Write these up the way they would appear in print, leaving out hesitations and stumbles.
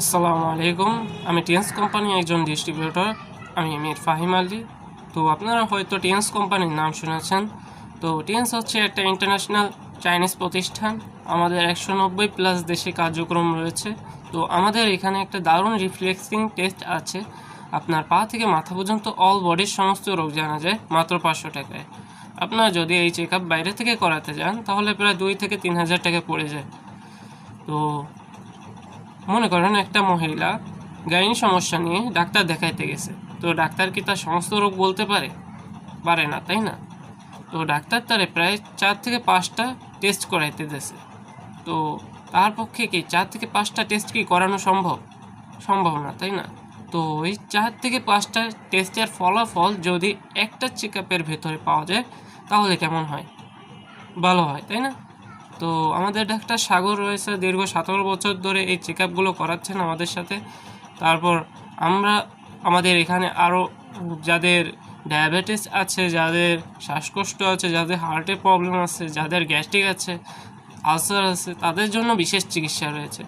আসসালামু আলাইকুম। আমি টিএনস কোম্পানি একজন ডিস্ট্রিবিউটর। আমি মির ফাহিম আলী। তো আপনারা হয়তো টিএনস কোম্পানির নাম শুনেছেন। তো টিএনস হচ্ছে একটা ইন্টারন্যাশনাল চাইনিজ প্রতিষ্ঠান। আমাদের 190+ দেশে কার্যক্রম রয়েছে। তো আমাদের এখানে একটা দারুণ রিফ্লেক্সিং টেস্ট আছে। আপনার পা থেকে মাথা পর্যন্ত অল বডির সমস্ত রোগ জানা যায় মাত্র 500 টাকায়। আপনারা যদি এই চেক আপ বাইরে থেকে করাতে যান তাহলে প্রায় 2 থেকে 3 হাজার টাকা পড়ে যায়। তো মনে করেন একটা মহিলা গাইনি সমস্যা নিয়ে ডাক্তার দেখাইতে গেছে। তো ডাক্তার কি তার সমস্ত রোগ বলতে পারে না, তাই না? তো ডাক্তার তারে প্রায় 4 থেকে 5টা টেস্ট করাইতে দিয়েছে। তো তার পক্ষে কি 4 থেকে 5টা টেস্ট কি করানো সম্ভব না, তাই না? তো এই 4 থেকে 5টা টেস্টের ফলাফল যদি একটা চেক আপের ভেতরে পাওয়া যায় তাহলে কেমন হয়? ভালো হয়, তাই না? তো আমাদের ডাক্তার সাগর রয়েছে, দীর্ঘ 17 বছর ধরে এই চেক আপগুলো করাচ্ছেন আমাদের সাথে। তারপর আমাদের এখানে আরও যাদের ডায়াবেটিস আছে, যাদের শ্বাসকষ্ট আছে, যাদের হার্টের প্রবলেম আছে, যাদের গ্যাস্ট্রিক আছে, আলসার আছে, তাদের জন্য বিশেষ চিকিৎসা রয়েছে।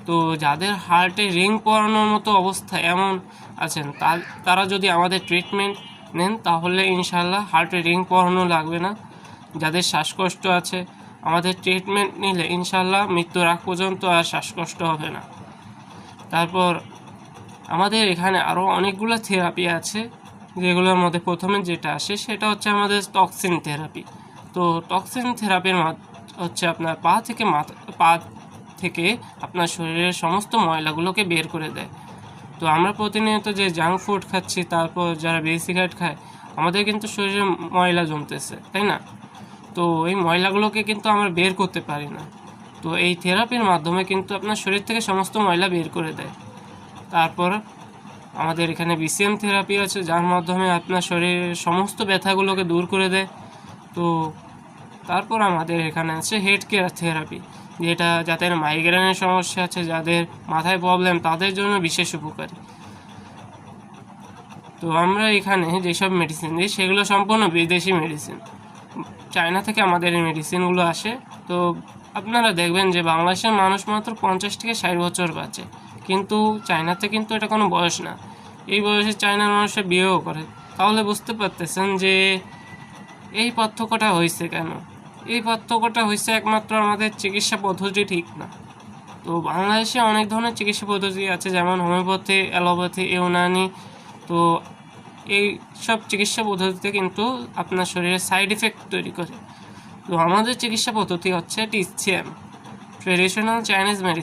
তো যাদের হার্টে রিং পরানোর মতো অবস্থা এমন আছেন তারা যদি আমাদের ট্রিটমেন্ট নেন তাহলে ইনশাল্লাহ হার্টে রিং পরানো লাগবে না। যাদের শ্বাসকষ্ট আছে আমাদের ট্রিটমেন্ট নিলে ইনশাল্লাহ মৃত্যুর আগ পর্যন্ত আর শ্বাসকষ্ট হবে না। তারপর আমাদের এখানে আরও অনেকগুলো থেরাপি আছে, যেগুলোর মধ্যে প্রথমে যেটা আসে সেটা হচ্ছে আমাদের টক্সিন থেরাপি। তো টক্সিন থেরাপির হচ্ছে আপনার পা থেকে আপনার শরীরের সমস্ত ময়লাগুলোকে বের করে দেয়। তো আমরা প্রতিনিয়ত যে জাঙ্ক ফুড খাচ্ছি, তারপর যারা বিড়ি সিগারেট খায়, আমাদের কিন্তু শরীরে ময়লা জমতেছে, তাই না? তো এই ময়লাগুলোকে কিন্তু আমরা বের করতে পারি না। তো এই থেরাপির মাধ্যমে কিন্তু আপনার শরীর থেকে সমস্ত ময়লা বের করে দেয়। তারপর আমাদের এখানে বিসিএম থেরাপি আছে, যার মাধ্যমে আপনার শরীরের সমস্ত ব্যথাগুলোকে দূর করে দেয়। তো তারপর আমাদের এখানে আছে হেড কেয়ার থেরাপি, যেটা যাদের মাইগ্রেনের সমস্যা আছে, যাদের মাথায় প্রবলেম, তাদের জন্য বিশেষ উপকারী। তো আমরা এখানে যেসব মেডিসিন দিই সেগুলো সম্পূর্ণ বিদেশি মেডিসিন। চায়না থেকে আমাদের এই মেডিসিনগুলো আসে। তো আপনারা দেখবেন যে বাংলাদেশের মানুষ মাত্র 50 থেকে 60 বছর বাঁচে, কিন্তু চায়নাতে কিন্তু এটা কোনো বয়স না। এই বয়সে চায়নার মানুষরা বিয়েও করে। তাহলে বুঝতে পারতেছেন যে এই পার্থক্যটা হয়েছে কেন। এই পার্থক্যটা হয়েছে একমাত্র আমাদের চিকিৎসা পদ্ধতি ঠিক না। তো বাংলাদেশে অনেক ধরনের চিকিৎসা পদ্ধতি আছে, যেমন হোমিওপ্যাথি, অ্যালোপ্যাথি, ইউনানি। তো এই সব চিকিৎসা পদ্ধতিতে কিন্তু আপনার শরীরে সাইড এফেক্ট তৈরি করে। তো আমাদের চিকিৎসা পদ্ধতি হচ্ছে TCM, ট্রেডিশনাল চাইনিজ মেডিসিন।